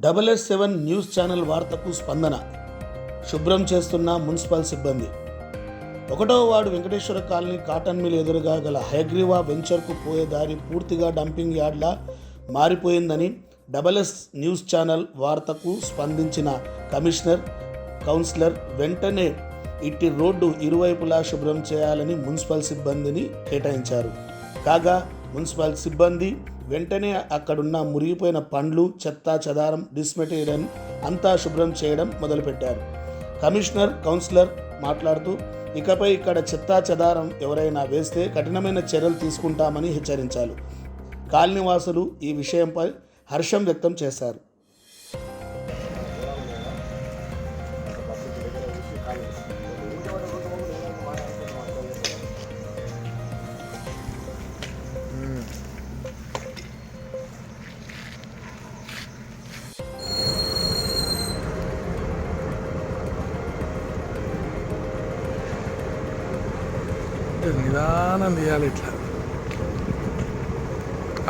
SSS7 news channel వార్తకు స్పందన. శుభ్రం చేస్తున్న మున్సిపల్ సిబ్బంది. 1వ ward Venkateswara colony cotton mill ఎదురుగా గల హయగ్రీవా వెంచర్కు పోయే దారి పూర్తిగా డంపింగ్ యార్డ్లా మారిపోయిందని SSS న్యూస్ ఛానల్ వార్తకు స్పందించిన కమిషనర్, కౌన్సిలర్ వెంటనే ఇట్టి రోడ్డు ఇరువైపులా శుభ్రం చేయాలని మున్సిపల్ సిబ్బందిని కేటాయించారు. కాగా మున్సిపల్ సిబ్బంది వెంటనే అక్కడున్న మురిగిపోయిన పండ్లు, చెత్త చెదారం, డిస్మెటీరియల్ అంతా శుభ్రం చేయడం మొదలుపెట్టారు. కమిషనర్, కౌన్సిలర్ మాట్లాడుతూ ఇకపై ఇక్కడ చెత్త చెదారం ఎవరైనా వేస్తే కఠినమైన చర్యలు తీసుకుంటామని హెచ్చరించారు. కాలనీవాసులు ఈ విషయంపై హర్షం వ్యక్తం చేశారు. నిదానం తీయాలి ఇట్లా.